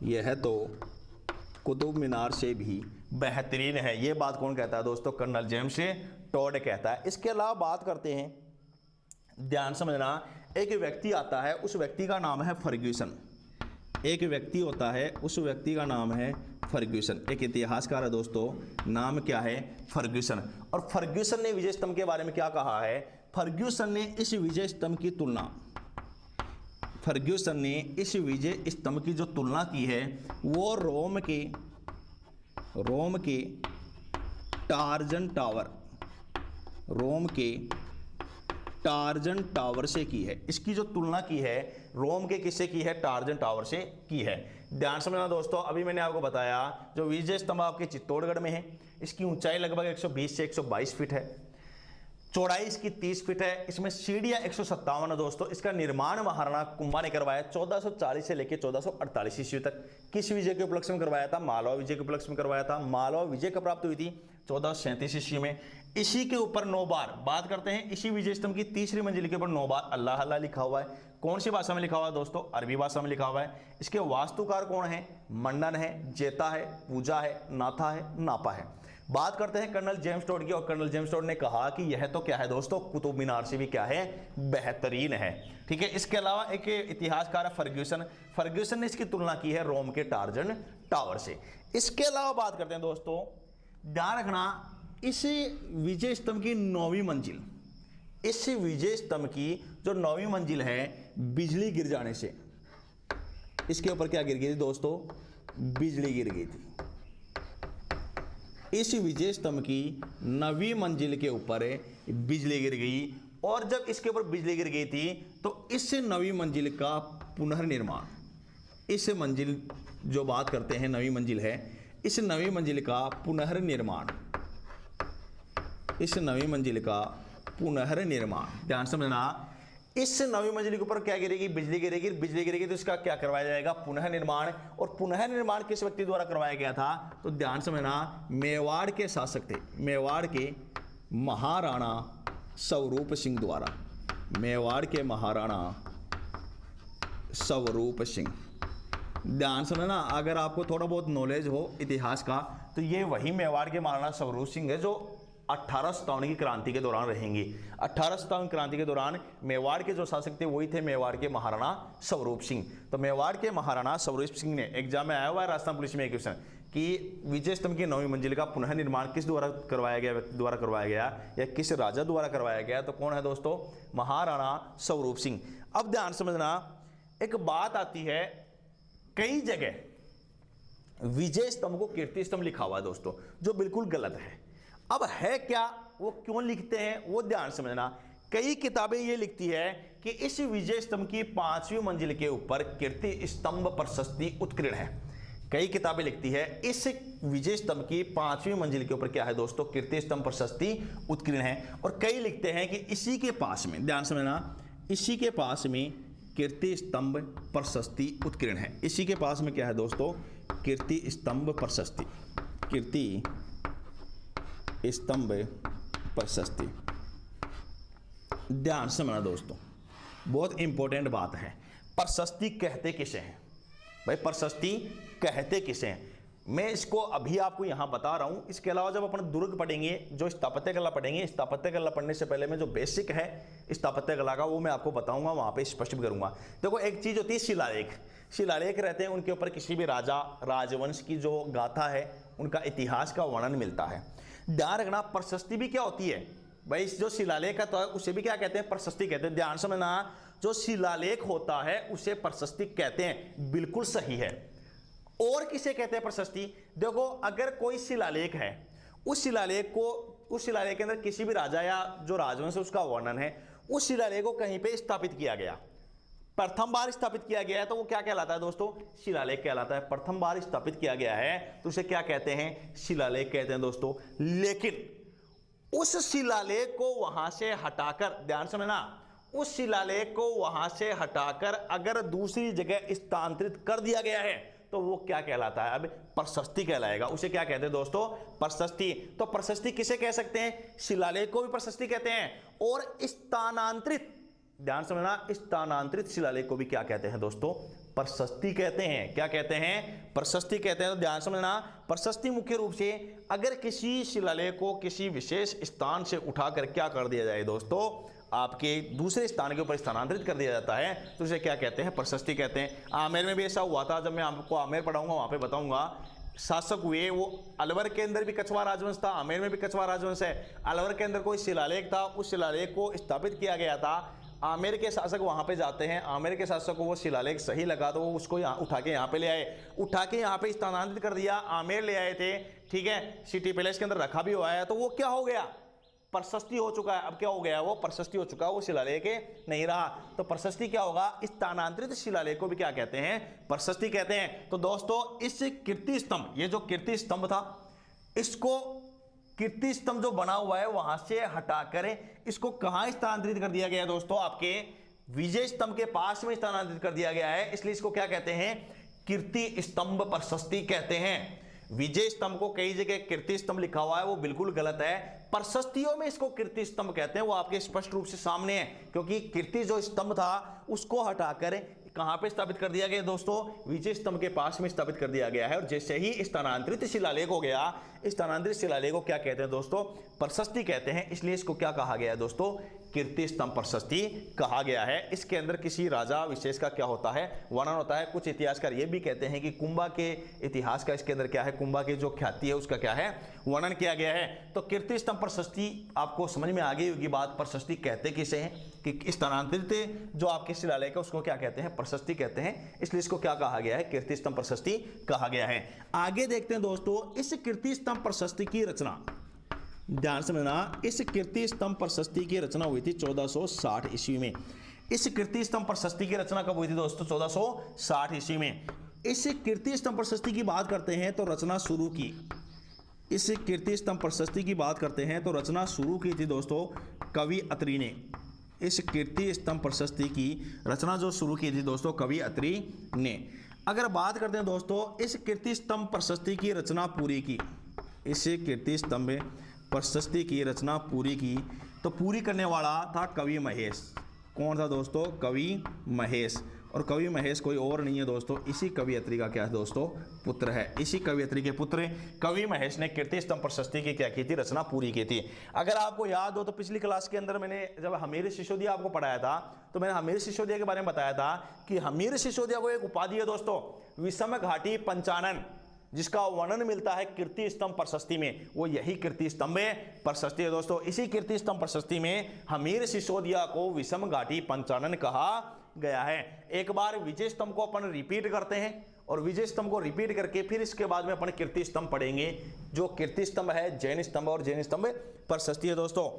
यह तो कुतुब मीनार से भी बेहतरीन है। ये बात कौन कहता है दोस्तों? कर्नल जेम्स टोड कहता है। इसके अलावा बात करते हैं, ध्यान समझना, एक व्यक्ति आता है, उस व्यक्ति का नाम है फर्ग्यूसन। एक व्यक्ति होता है, उस व्यक्ति का नाम है फर्ग्यूसन। एक इतिहासकार है दोस्तों, नाम क्या है? फर्ग्यूसन। और फर्ग्यूसन ने विजय स्तंभ के बारे में क्या कहा है? फर्ग्यूसन ने इस विजय स्तंभ की तुलना, फर्ग्यूसन ने इस विजय स्तंभ की जो तुलना की है वो रोम के टार्जन टावर, रोम के टार्जन टावर से की है। इसकी जो तुलना की है रोम के किससे की है? टार्जन टावर से की है। ध्यान समझना दोस्तों, अभी मैंने आपको बताया जो विजय स्तंभ आपके चित्तौड़गढ़ में है, इसकी ऊंचाई लगभग 120 से 122 फीट है, चौड़ाई इसकी 30 फीट है, इसमें सीढ़ियां 157 है दोस्तों। इसका निर्माण महाराणा कुंभा ने करवाया 1440 से लेकर 1448 ईस्वी तक। किस विजय के उपलक्ष्य में करवाया था? मालवा विजय के उपलक्ष्य में करवाया था। मालवा विजय कब प्राप्त हुई थी? 1437 ईस्वी में। इसी के ऊपर 9 बार बात करते हैं। इसी विजय स्तंभ की तीसरी मंजिल के ऊपर 9 बार अल्लाह अल्लाह लिखा हुआ है। कौन सी भाषा में लिखा हुआ है दोस्तों? अरबी भाषा में लिखा हुआ है। इसके वास्तुकार कौन है? मंडन है, जेता है, पूजा है, नाथा है, नापा है। बात करते हैं कर्नल जेम्स टोड की, और कर्नल जेम्स टोड ने कहा कि यह तो क्या है दोस्तों, कुतुब मीनार से भी क्या है, बेहतरीन है। ठीक है। इसके अलावा एक इतिहासकार है फर्ग्यूसन, फर्ग्यूसन ने इसकी तुलना की है रोम के टार्जन टावर से। इसके अलावा बात करते हैं दोस्तों, ध्यान रखना, इस विजय स्तंभ की 9वीं मंजिल, इस विजय स्तंभ की जो 9वीं मंजिल है, बिजली गिर जाने से, इसके ऊपर क्या गिर गई थी दोस्तों? बिजली गिर गई थी। इस विजय स्तंभ की 9वीं मंजिल के ऊपर बिजली गिर गई, और जब इसके ऊपर बिजली गिर गई थी तो इस 9वीं मंजिल का पुनर्निर्माण, इस मंजिल जो बात करते हैं 9वीं मंजिल है, इस 9वीं मंजिल का पुनर्निर्माण, इस 9वीं मंजिल का पुनर्निर्माण, ध्यान समझना, इस 9वीं मंजिल के ऊपर क्या गिरेगी? बिजली गिरेगी। बिजली गिरेगी तो इसका क्या करवाया जाएगा? पुनर्निर्माण। और पुनर्निर्माण किस व्यक्ति द्वारा करवाया गया था? तो ध्यान समझना, मेवाड़ के शासक थे, मेवाड़ के महाराणा स्वरूप सिंह द्वारा, मेवाड़ के महाराणा स्वरूप सिंह। ध्यान समझना, अगर आपको थोड़ा बहुत नॉलेज हो इतिहास का, तो ये वही मेवाड़ के महाराणा स्वरूप सिंह है जो 1857 की क्रांति के दौरान रहेंगे। 1857 क्रांति के दौरान मेवाड़ के जो शासक थे वही थे मेवाड़ के महाराणा स्वरूप सिंह। तो मेवाड़ के महाराणा स्वरूप सिंह ने, एग्जाम में आया हुआ है राजस्थान पुलिस में एक क्वेश्चन, कि विजय स्तंभ की 9वीं मंजिल का पुनर्निर्माण किस द्वारा करवाया गया, व्यक्ति द्वारा करवाया गया या किस राजा द्वारा करवाया गया? तो कौन है दोस्तों? महाराणा स्वरूप सिंह। अब ध्यान समझना, एक बात आती है, कई जगह विजय स्तंभ को कीर्ति स्तंभ लिखा हुआ है दोस्तों, जो बिल्कुल गलत है। अब है क्या, वो क्यों लिखते हैं वो ध्यान समझना। कई किताबें ये लिखती है कि इस विजय स्तंभ की 5वीं मंजिल के ऊपर कीर्ति स्तंभ प्रशस्ति उत्कीर्ण है। कई किताबें लिखती है इस विजय स्तंभ की 5वीं मंजिल के ऊपर क्या है दोस्तों? कीर्ति स्तंभ प्रशस्ति उत्कीर्ण है। और कई लिखते हैं कि इसी के पास में, ध्यान समझना, इसी के पास में कीर्ति स्तंभ प्रशस्ति उत्कीर्ण है। इसी के पास में क्या है दोस्तों? कीर्ति स्तंभ प्रशस्ति, कीर्ति स्तंभ प्रशस्ति। ध्यान समझना दोस्तों, बहुत इंपॉर्टेंट बात है। प्रशस्ति कहते किसे हैं भाई? प्रशस्ति कहते किसे हैं? मैं इसको अभी आपको यहां बता रहा हूं। इसके अलावा जब अपन दुर्ग पढ़ेंगे, जो स्थापत्य कला पढ़ेंगे, स्थापत्य कला पढ़ने से पहले में जो बेसिक है स्थापत्य कला का वो मैं आपको बताऊंगा, वहां पे स्पष्ट भी करूंगा। देखो, एक चीज होती है शिलालेख। शिलालेख रहते हैं, उनके ऊपर किसी भी राजा राजवंश की जो गाथा है, उनका इतिहास का वर्णन मिलता है। ध्यान रखना, प्रशस्ति भी क्या होती है भाई? जो शिलालेख का तो है उसे भी क्या कहते हैं? प्रशस्ति कहते हैं। ध्यान समझना, जो शिलालेख होता है उसे प्रशस्ति कहते हैं, बिल्कुल सही है। और किसे कहते हैं प्रशस्ति? देखो, अगर कोई शिलालेख है, उस शिलालेख के अंदर किसी भी राजा या जो राजवंश है उसका वर्णन है, उस शिलालेख को कहीं पे स्थापित किया गया, प्रथम बार स्थापित किया गया है, तो वो क्या कहलाता है दोस्तों? शिलालेख कहलाता है। प्रथम बार स्थापित किया गया है तो उसे क्या कहते हैं? शिलालेख कहते हैं दोस्तों। लेकिन उस शिलालेख को वहां से हटाकर, ध्यान समझना, उस शिलालेख को वहां से हटाकर अगर दूसरी जगह स्थानांतरित कर दिया गया है तो वो क्या कहलाता है? अब प्रशस्ति कहलाएगा। उसे क्या कहते हैं दोस्तों? प्रशस्ति। तो प्रशस्ति किसे कह सकते हैं? शिलालेख को भी प्रशस्ति कहते हैं। और स्थानांतरित, ध्यान समझना, स्थानांतरित शिलालेख को भी क्या कहते हैं दोस्तों? प्रशस्ति कहते हैं। क्या कहते हैं? प्रशस्ति कहते हैं। तो ध्यान समझना, प्रशस्ति मुख्य रूप से अगर किसी शिलालेख को किसी विशेष स्थान से उठाकर क्या कर दिया जाए दोस्तों, आपके दूसरे स्थान के ऊपर स्थानांतरित कर दिया जाता है, तो उसे क्या कहते हैं? प्रशस्ति कहते हैं। आमेर में भी ऐसा हुआ था। जब मैं आपको आमेर पढ़ाऊंगा वहां पे बताऊंगा, शासक हुए वो, अलवर के अंदर भी कछवा राजवंश था, आमेर में भी कछवा राजवंश है। अलवर के अंदर कोई शिलालेख था, उस शिलालेख को स्थापित किया गया था। आमेर के शासक वहां पे जाते हैं, आमेर के शासक को वो शिलालेख सही लगा तो वो उसको उठा के यहाँ पे ले आए, उठा के यहाँ पे स्थानांतरित कर दिया, आमेर ले आए थे। ठीक है, सिटी पैलेस के अंदर रखा भी हुआ है, तो वो क्या हो गया? प्रशस्ति हो चुका है। अब क्या हो गया? वो प्रशस्ति हो चुका है, वो शिलालेख नहीं रहा। तो प्रशस्ति क्या होगा? स्थानांतरित शिलालेख को भी क्या कहते हैं? प्रशस्ति कहते हैं। तो दोस्तों, इस कीर्ति स्तंभ, ये जो कीर्ति स्तंभ था, इसको कीर्ति स्तंभ जो बना हुआ है वहां से हटाकर इसको कहां स्थानांतरित कर दिया गया दोस्तों? आपके विजय स्तंभ के पास में स्थानांतरित कर दिया गया है, इसलिए इसको क्या कहते हैं? कीर्ति स्तंभ प्रशस्ति कहते हैं। विजय स्तंभ को कई जगह कीर्ति स्तंभ लिखा हुआ है, वो बिल्कुल गलत है। प्रशस्तियों में इसको कीर्ति स्तंभ कहते हैं, वो आपके स्पष्ट रूप से सामने है, क्योंकि कीर्ति जो स्तंभ था उसको हटाकर कहां पे स्थापित कर दिया गया दोस्तों, विजय स्तंभ के पास में स्थापित कर दिया गया है। और जैसे ही स्थानांतरित शिलालेख हो गया, स्थानांतरित शिलालेख को क्या कहते हैं दोस्तों, प्रशस्ति कहते हैं, इसलिए इसको क्या कहा गया है दोस्तों, कीर्ति स्तंभ प्रशस्ति कहा गया है। इसके अंदर किसी राजा विशेष का क्या होता है, वर्णन होता है। कुछ इतिहासकार ये भी कहते हैं कि कुंभा के इतिहास का इसके अंदर क्या है, कुंभा की जो ख्याति है उसका क्या है, वर्णन किया गया है। तो कीर्ति स्तंभ प्रशस्ति आपको समझ में आ गई होगी बात, प्रशस्ति कहते किसे हैं, कि स्थानांतरित जो आपके शिलालेख है उसको क्या कहते हैं, प्रशस्ति कहते हैं, इसलिए इसको क्या कहा गया है, कीर्ति स्तंभ प्रशस्ति कहा गया है। आगे देखते हैं दोस्तों, इस कीर्ति स्तंभ प्रशस्ति की रचना, ध्यान से समझना, इस कीर्ति स्तंभ प्रशस्ति की रचना हुई थी 1460 ईस्वी में। इस कीर्ति स्तंभ प्रशस्ति की रचना कब हुई थी दोस्तों, 1460 ईस्वी में। इस कीर्ति स्तंभ प्रशस्ति की बात करते हैं तो रचना शुरू की, इस कीर्ति स्तंभ प्रशस्ति की बात करते हैं तो रचना शुरू की थी दोस्तों कवि अत्रि ने। इस कीर्ति स्तंभ प्रशस्ति की रचना जो शुरू की थी दोस्तों कवि अत्रि ने। अगर बात करते हैं दोस्तों इस कीर्ति स्तंभ प्रशस्ति की रचना पूरी की, इस कीर्ति स्तंभ प्रशस्ति की रचना पूरी की, तो पूरी करने वाला था कवि महेश। कौन था दोस्तों, कवि महेश। और कवि महेश कोई और नहीं है दोस्तों, इसी कवि अत्रि का क्या है दोस्तों, पुत्र है। इसी कवि अत्रि के पुत्र कवि महेश ने कीर्ति स्तंभ प्रशस्ति की क्या की थी, रचना पूरी की थी। अगर आपको याद हो तो पिछली क्लास के अंदर मैंने जब हमीर सिसोदिया आपको पढ़ाया था, तो मैंने हमीर सिसोदिया के बारे में बताया था कि हमीर सिसोदिया को एक उपाधि है दोस्तों, विषम घाटी पंचानन, जिसका वर्णन मिलता है कीर्ति स्तंभ प्रशस्ति में, वो यही कीर्ति स्तंभ प्रशस्ति है दोस्तों। इसी कीर्ति स्तंभ प्रशस्ति में हमीर सिसोदिया को विषम घाटी पंचानन कहा गया है। एक बार विजय स्तंभ को अपन रिपीट करते हैं, और विजय स्तंभ को रिपीट करके फिर इसके बाद में अपन कीर्ति स्तंभ पढ़ेंगे। जो कीर्ति स्तंभ है जैन स्तंभ और जैन स्तंभ प्रशस्ति है दोस्तों।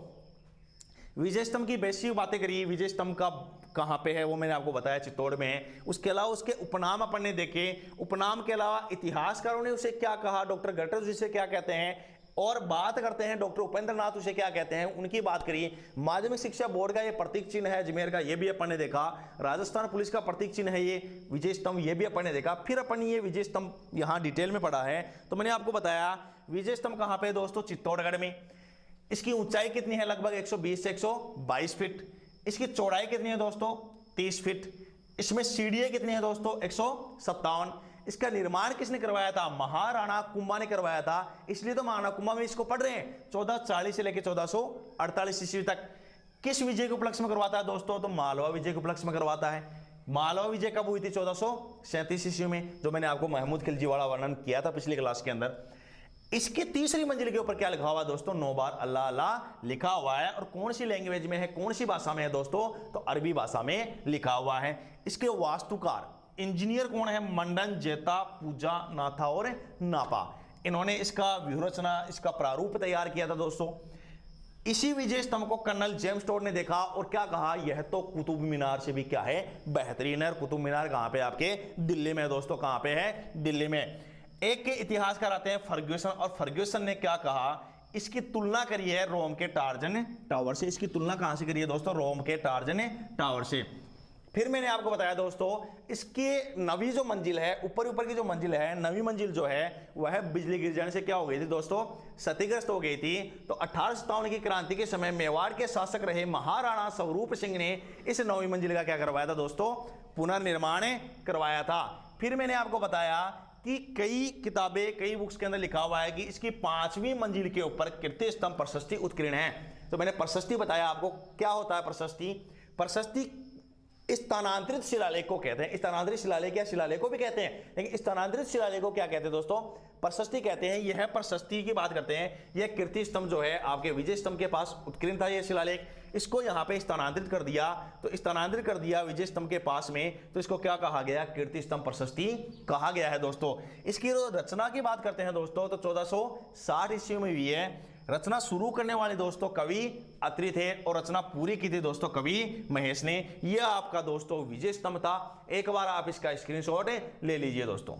विजय स्तंभ की बेसिक बातें करिए, विजय स्तंभ का कहाँ पे है वो मैंने आपको बताया, चित्तौड़ में है। उसके अलावा उसके उपनाम अपन ने देखे, उपनाम के अलावा इतिहासकारों ने उसे क्या कहा, डॉक्टर गटर्स उसे क्या कहते हैं, और बात करते हैं डॉक्टर उपेंद्र नाथ उसे क्या कहते हैं, उनकी बात करिए। माध्यमिक शिक्षा बोर्ड का ये प्रतीक चिन्ह है अजमेर का, ये भी अपन ने देखा। राजस्थान पुलिस का प्रतीक चिन्ह है ये विजय स्तंभ, ये भी अपन ने देखा। फिर अपन ये विजय स्तंभ यहाँ डिटेल में पढ़ा है। तो मैंने आपको बताया विजय स्तंभ कहाँ पे है दोस्तों, चित्तौड़गढ़ में। इसकी ऊंचाई कितनी है, लगभग 120 से 122 फीट। इसकी चौड़ाई कितनी है दोस्तों, 30 फीट। इसमें सीढ़ियां कितनी है दोस्तों, 157। इसका निर्माण किसने करवाया था, महाराणा कुंभा ने करवाया था, इसलिए तो महाराणा कुंभा में इसको पढ़ रहे हैं। 1440 से लेकर 1448 ईस्वी तक। किस विजय के उपलक्ष्य में करवाता है दोस्तों, तो मालवा विजय के उपलक्ष्य में करवाता है। मालवा विजय कब हुई थी, 1437 ईस्वी में, जो मैंने आपको महमूद खिलजी वाला वर्णन किया था पिछली क्लास के अंदर। इसके तीसरी मंजिल के ऊपर क्या लिखा हुआ है दोस्तों, 9 बार अल्लाह अल्लाह लिखा हुआ है। और कौन सी लैंग्वेज में है, कौन सी भाषा में है दोस्तों, तो अरबी भाषा में लिखा हुआ है। इसके वास्तुकार इंजीनियर कौन है, मंडन, जेता, पूजा, नाथा और नापा। इन्होंने इसका व्यूहरचना, इसका प्रारूप तैयार किया था दोस्तों। इसी विजय स्तंभ को कर्नल जेम्स टोड ने देखा और क्या कहा, यह तो कुतुब मीनार से भी क्या है, बेहतरीन है। कुतुब मीनार कहां पे, आपके दिल्ली में दोस्तों, कहां पे है, दिल्ली में। एक के इतिहासकार आते हैं फर्ग्यूसन, और फर्ग्यूसन ने क्या कहा, इसकी तुलना करी है रोम के टार्जन टावर से। इसकी तुलना कहां से करी है दोस्तों, रोम के टार्जन टावर से। फिर मैंने आपको बताया दोस्तों, इसकी नवी जो मंजिल है, ऊपर की जो मंजिल है, नवी मंजिल जो है वह बिजली गिर जाने से क्या हो गई थी दोस्तों, क्षतिग्रस्त हो गई थी। तो 1857 की क्रांति के समय मेवाड़ के शासक रहे महाराणा स्वरूप सिंह ने इस नवी मंजिल का क्या करवाया था दोस्तों, पुनर्निर्माण करवाया था। फिर मैंने आपको बताया कि कई किताबें, कई बुक्स के अंदर लिखा हुआ है कि इसकी 5वीं मंजिल के ऊपर कीर्ति स्तंभ प्रशस्ति उत्कीर्ण है। तो मैंने प्रशस्ति बताया आपको, क्या होता है प्रशस्ति। प्रशस्ति स्थानांतरित शिलालेख को कहते हैं। स्थानांतरित शिलालेख या शिलालेख को भी कहते हैं, लेकिन स्थानांतरित शिलालेख को क्या कहते हैं दोस्तों, प्रशस्ति कहते हैं। यह प्रशस्ति की बात करते हैं। यह कीर्ति स्तंभ जो है आपके विजय स्तंभ के पास उत्कीर्ण था, यह शिलालेख, इसको यहाँ पे स्थानांतरित कर दिया। तो स्थानांतरित कर दिया विजय स्तंभ के पास में, तो इसको क्या कहा गया, कीर्ति स्तंभ प्रशस्ति कहा गया है दोस्तों। इसकी रचना की बात करते हैं दोस्तों, तो 1460 ईस्वी में हुई है। रचना शुरू करने वाले दोस्तों कवि अत्रि थे, और रचना पूरी की थी दोस्तों कवि महेश ने। यह आपका दोस्तों विजय स्तंभ था। एक बार आप इसका स्क्रीनशॉट ले लीजिए दोस्तों।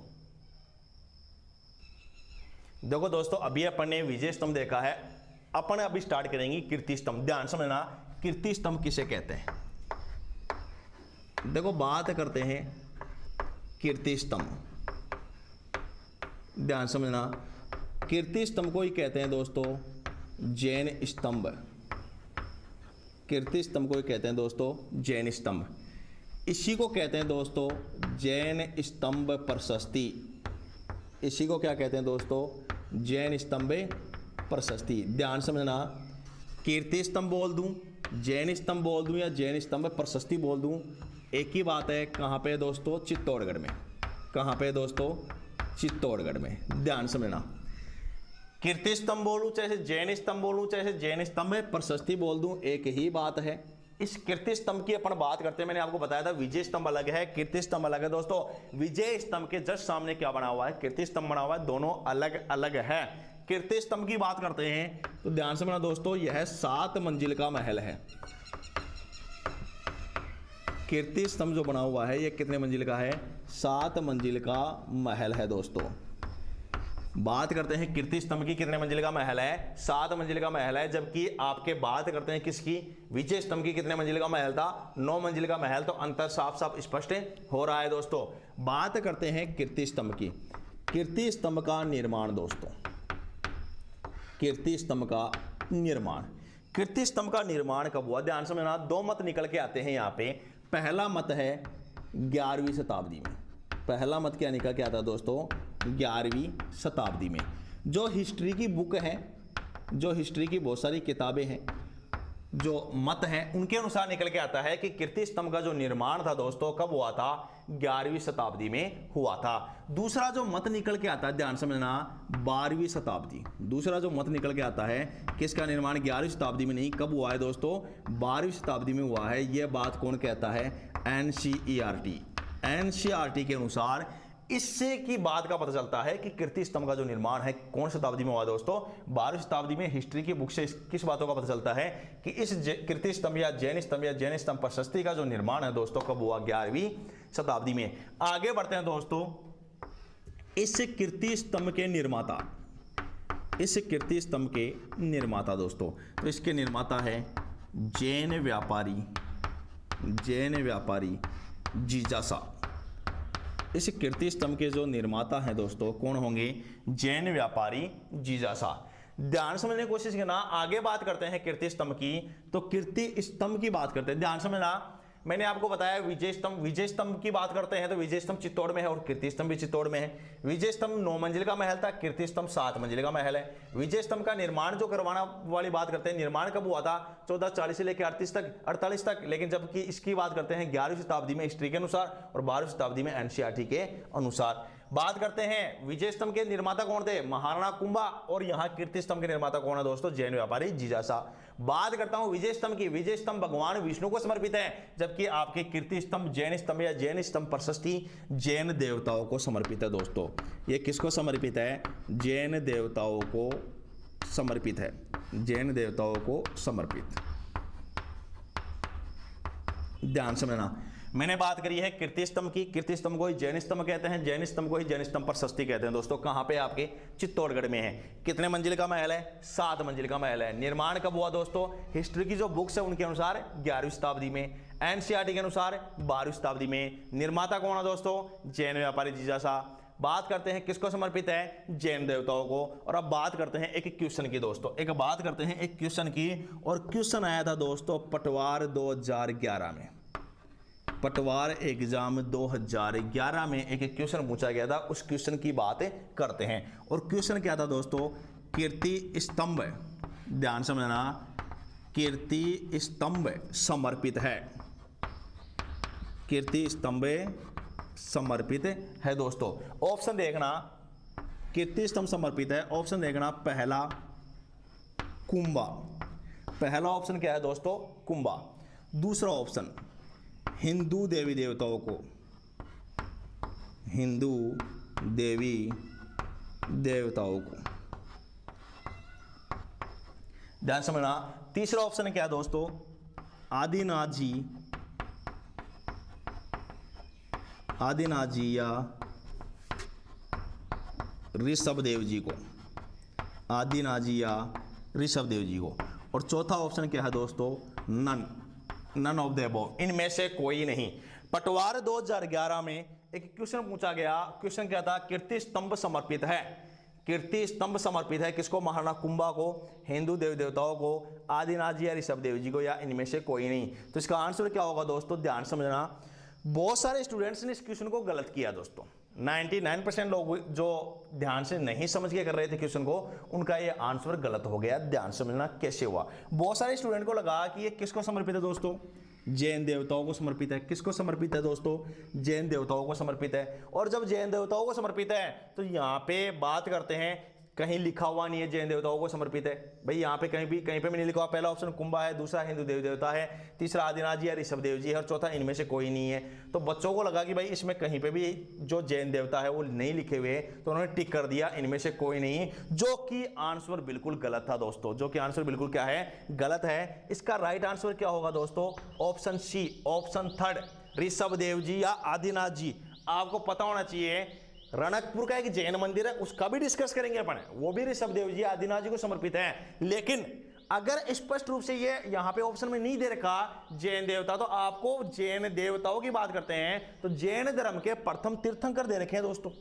देखो दोस्तों, अभी अपन ने विजय स्तंभ देखा है, अपन अभी स्टार्ट करेंगे कीर्ति स्तंभ। ध्यान समझना, कीर्ति स्तंभ किसे कहते हैं। देखो बात करते हैं कीर्ति स्तंभ। ध्यान समझना, कीर्ति स्तंभ को ही कहते हैं दोस्तों जैन स्तंभ। कीर्ति स्तंभ को ही कहते हैं दोस्तों जैन स्तंभ। इसी को कहते हैं दोस्तों जैन स्तंभ प्रशस्ति। इसी को क्या कहते हैं दोस्तों, जैन स्तंभ प्रशस्ति। ध्यान समझना, कीर्ति स्तंभ बोल दूं, जैन स्तंभ बोल दूं या जैन स्तंभ प्रशस्ति बोल दूं, एक ही बात है। कहाँ पे दोस्तों, चित्तौड़गढ़ में। कहाँ पे दोस्तों, चित्तौड़गढ़ में। ध्यान समझना, कीर्ति स्तंभ बोलूं चाहे जैन स्तंभ बोलूं चाहे जैन स्तंभ प्रशस्ति बोल दूं, एक ही बात है। इस कीर्ति स्तंभ की अपन बात करते हैं, मैंने आपको बताया था विजय स्तंभ अलग है, कीर्ति स्तंभ अलग है दोस्तों। विजय स्तंभ के जस्ट सामने क्या बना हुआ है, कीर्ति स्तंभ बना हुआ है, दोनों अलग अलग है। कीर्ति स्तंभ की बात करते हैं तो ध्यान से समझना दोस्तों, यह 7 मंजिल का महल है। कीर्ति स्तंभ जो बना हुआ है यह कितने मंजिल का है, 7 मंजिल का महल है दोस्तों। बात करते हैं कीर्ति स्तंभ की, कितने मंजिल का महल है, 7 मंजिल का महल है। जबकि आपके बात करते हैं किसकी, विजय स्तंभ की, कितने मंजिल का महल था, 9 मंजिल का महल। तो अंतर साफ साफ स्पष्ट हो रहा है दोस्तों। बात करते हैं कीर्ति स्तंभ की। कीर्ति स्तंभ का निर्माण दोस्तों, कीर्ति स्तंभ का निर्माण, कीर्ति स्तंभ का निर्माण कब हुआ, ध्यान समझना। 2 मत निकल के आते हैं यहाँ पे। पहला मत है 11वीं शताब्दी में। पहला मत क्या निकल के आता है दोस्तों, 11वीं शताब्दी में। जो हिस्ट्री की बुक है, जो हिस्ट्री की बहुत सारी किताबें हैं, जो मत हैं, उनके अनुसार निकल के आता है कि कीर्ति स्तंभ का जो निर्माण था दोस्तों कब हुआ था, 11वीं शताब्दी में हुआ था। दूसरा जो मत निकल के आता है, ध्यान समझना, 12वीं शताब्दी। दूसरा जो मत निकल के आता है किसका निर्माण 11वीं शताब्दी में नहीं, कब हुआ है दोस्तों, 12वीं शताब्दी में हुआ है। यह बात कौन कहता है, एनसीईआरटी। एनसीईआरटी के अनुसार इससे की बात का पता चलता है कि कीर्ति स्तंभ का जो निर्माण है कौन शताब्दी में हुआ दोस्तों, 12वीं शताब्दी में। हिस्ट्री की बुक से किस बातों का पता चलता है कि इस कीर्ति स्तंभ या जैन स्तंभ प्रशस्ति का जो निर्माण है दोस्तों कब हुआ, 11वीं शताब्दी में। आगे बढ़ते हैं दोस्तों, इस कीर्ति स्तंभ के निर्माता, इस कीर्ति स्तंभ के निर्माता दोस्तों, तो इसके निर्माता है जैन व्यापारी, जैन व्यापारी जीजासा। इस कीर्ति स्तंभ के जो निर्माता हैं दोस्तों कौन होंगे, जैन व्यापारी जीजासा। ध्यान समझने की कोशिश करना। आगे बात करते हैं कीर्ति स्तंभ की, तो कीर्ति स्तंभ की बात करते हैं। ध्यान समझना, मैंने आपको बताया विजय स्तंभ, विजय स्तंभ की बात करते हैं तो विजय स्तंभ चित्तौड़ में है और कीर्ति स्तंभ भी चित्तौड़ में है। विजय स्तंभ 9 मंजिल का महल था, कीर्ति स्तंभ 7 मंजिल का महल है। विजय स्तंभ का निर्माण जो करवाना वाली बात करते हैं, निर्माण कब हुआ था, 1440 से लेकर 48 तक। लेकिन जबकि इसकी बात करते हैं 11वीं शताब्दी में हिस्ट्री के अनुसार और 12वीं शताब्दी में एनसीईआरटी के अनुसार। बात करते हैं विजय स्तंभ के निर्माता कौन थे, महाराणा कुंभा, और यहाँ कीर्ति स्तंभ के निर्माता कौन है दोस्तों, जैन व्यापारी जीजासा। बात करता हूं विजय स्तंभ की। विजय स्तंभ भगवान विष्णु को समर्पित है, जबकि आपके कीर्ति स्तंभ जैन स्तंभ या जैन स्तंभ प्रशस्ति जैन देवताओं को समर्पित है दोस्तों। ये किसको समर्पित है, जैन देवताओं को समर्पित है, जैन देवताओं को समर्पित। ध्यान समझना, मैंने बात करी है कीर्ति स्तंभ की। कीर्ति स्तंभ को ही जैन स्तंभ कहते हैं, जैन स्तंभ को ही जैन स्तंभ प्रशस्ति कहते हैं दोस्तों। कहां पे, आपके चित्तौड़गढ़ में है। कितने मंजिल का महल है, 7 मंजिल का महल है। निर्माण कब हुआ दोस्तों, हिस्ट्री की जो बुक्स है उनके अनुसार 11वीं शताब्दी में, एनसीईआरटी के अनुसार 12वीं शताब्दी में। निर्माता कौन है दोस्तों, जैन व्यापारी जीजासा। बात करते हैं किसको समर्पित है, जैन देवताओं को। और अब बात करते हैं एक क्वेश्चन की दोस्तों, एक बात करते हैं एक क्वेश्चन की। और क्वेश्चन आया था दोस्तों पटवार 2011 में। पटवार एग्जाम 2011 में एक क्वेश्चन पूछा गया था, उस क्वेश्चन की बात करते हैं। और क्वेश्चन क्या था दोस्तों, कीर्ति स्तंभ, ध्यान समझना, कीर्ति स्तंभ समर्पित है, कीर्ति स्तंभ समर्पित है दोस्तों। ऑप्शन देखना, कीर्ति स्तंभ समर्पित है, ऑप्शन देखना, पहला कुंभा। पहला ऑप्शन क्या है दोस्तों, कुंभा। दूसरा ऑप्शन हिंदू देवी देवताओं को, हिंदू देवी देवताओं को। ध्यान समझना। तीसरा ऑप्शन क्या है दोस्तों, आदिनाथ जी, आदिनाथ जी या ऋषभ देव जी को, आदिनाथ जी या ऋषभ देव जी को। और चौथा ऑप्शन क्या है दोस्तों, नन ऑफ द अबव, इनमें से कोई नहीं। पटवार 2011 में एक क्वेश्चन पूछा गया। क्वेश्चन क्या था? कीर्ति स्तंभ समर्पित है। कीर्ति स्तंभ समर्पित है किसको? महाराणा कुंभा को, हिंदू देवी देवताओं को, आदिनाथ जी या ऋषभ देव जी को, या इनमें से कोई नहीं। तो इसका आंसर क्या होगा दोस्तों? ध्यान समझना। बहुत सारे स्टूडेंट्स ने इस क्वेश्चन को गलत किया दोस्तों। 99% लोग जो ध्यान से नहीं समझ के कर रहे थे क्वेश्चन को, उनका ये आंसर गलत हो गया। ध्यान समझना कैसे हुआ। बहुत सारे स्टूडेंट को लगा कि ये किसको समर्पित है दोस्तों? जैन देवताओं को समर्पित है। किसको समर्पित है दोस्तों? जैन देवताओं को समर्पित है। और जब जैन देवताओं को समर्पित है तो यहाँ पे बात करते हैं, कहीं लिखा हुआ नहीं है जैन देवताओं को समर्पित है भाई। यहाँ पे कहीं पे भी नहीं लिखा हुआ। पहला ऑप्शन कुंभा है, दूसरा हिंदू देवी देवता है, तीसरा आदिनाथ जी या ऋषभ देव जी है, और चौथा इनमें से कोई नहीं है। तो बच्चों को लगा कि भाई इसमें कहीं पे भी जो जैन देवता है वो नहीं लिखे हुए, तो उन्होंने टिक कर दिया इनमें से कोई नहीं, जो कि आंसर बिल्कुल गलत था दोस्तों। जो कि आंसर बिल्कुल क्या है? गलत है। इसका राइट आंसर क्या होगा दोस्तों? Option C, option third, Rishabh Dev ji या आदिनाथ जी। आपको पता होना चाहिए रणकपुर का एक जैन मंदिर है, उसका भी डिस्कस करेंगे अपन, वो भी ऋषभ देव जी आदिनाथ जी को समर्पित है। लेकिन अगर स्पष्ट रूप से ये यहाँ पे ऑप्शन में नहीं दे रखा जैन देवता, तो आपको जैन देवताओं की बात करते हैं तो जैन धर्म के प्रथम तीर्थंकर दे रखे हैं दोस्तों।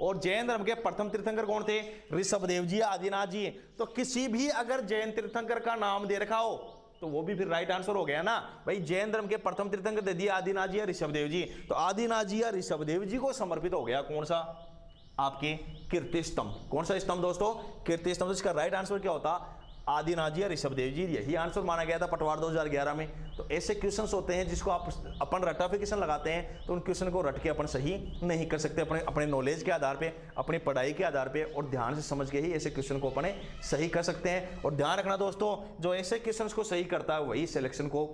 और जैन धर्म के प्रथम तीर्थंकर कौन थे? ऋषभ देव जी, आदिनाथ जी। तो किसी भी अगर जैन तीर्थंकर का नाम दे रखा हो तो वो भी फिर राइट आंसर हो गया ना भाई। जैन धर्म के प्रथम तीर्थंकर दे दिया आदिनाथ जी या ऋषभ देव जी, तो आदिनाथ जी या ऋषभ देव जी को समर्पित हो गया कौन सा? आपके कीर्ति स्तंभ। कौन सा स्तंभ दोस्तों? कीर्ति स्तंभ। तो इसका राइट आंसर क्या होता? आदिनाथ जी या ऋषभ देव जी। यही आंसर माना गया था पटवार 2011 में। तो ऐसे क्वेश्चंस होते हैं जिसको आप अपन रटाफिकेशन लगाते हैं, तो उन क्वेश्चन को रट के अपन सही नहीं कर सकते। अपने नॉलेज के आधार पे, अपनी पढ़ाई के आधार पे और ध्यान से समझ के ही ऐसे क्वेश्चन को अपने सही कर सकते हैं। और ध्यान रखना दोस्तों, जो ऐसे क्वेश्चन को सही करता है वही सिलेक्शन को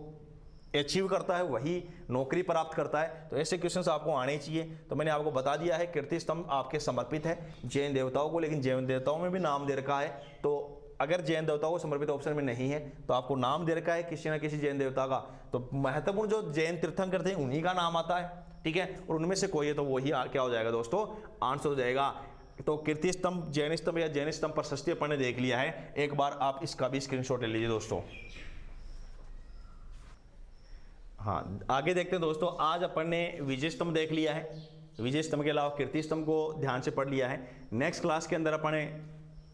अचीव करता है, वही नौकरी प्राप्त करता है। तो ऐसे क्वेश्चंस आपको आने चाहिए। तो मैंने आपको बता दिया है कीर्ति स्तंभ आपके समर्पित है जैन देवताओं को, लेकिन जैन देवताओं में भी नाम दे रखा है। तो अगर जैन देवताओं को समर्पित ऑप्शन में नहीं है तो आपको नाम दे रखा है किसी ना किसी जैन देवता का, तो महत्वपूर्ण जो जैन तीर्थंकर थे उन्हीं का नाम आता है, ठीक है। और उनमें से कोई है तो वही क्या हो जाएगा दोस्तों? आंसर हो जाएगा। तो कीर्ति स्तंभ, जैन स्तंभ या जैन स्तंभ प्रशस्ति अपन ने देख लिया है। एक बार आप इसका भी स्क्रीनशॉट ले लीजिए दोस्तों। हाँ, आगे देखते हैं दोस्तों। आज अपन ने विजय स्तंभ देख लिया है। विजय स्तंभ के अलावा कीर्ति स्तंभ को ध्यान से पढ़ लिया है। नेक्स्ट क्लास के अंदर अपन ने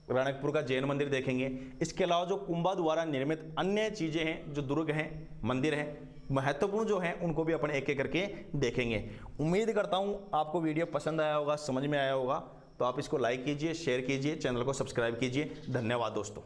रणकपुर का जैन मंदिर देखेंगे। इसके अलावा जो कुंभा द्वारा निर्मित अन्य चीज़ें हैं, जो दुर्ग हैं, मंदिर हैं, महत्वपूर्ण जो हैं, उनको भी अपन एक एक करके देखेंगे। उम्मीद करता हूँ आपको वीडियो पसंद आया होगा, समझ में आया होगा। तो आप इसको लाइक कीजिए, शेयर कीजिए, चैनल को सब्सक्राइब कीजिए। धन्यवाद दोस्तों।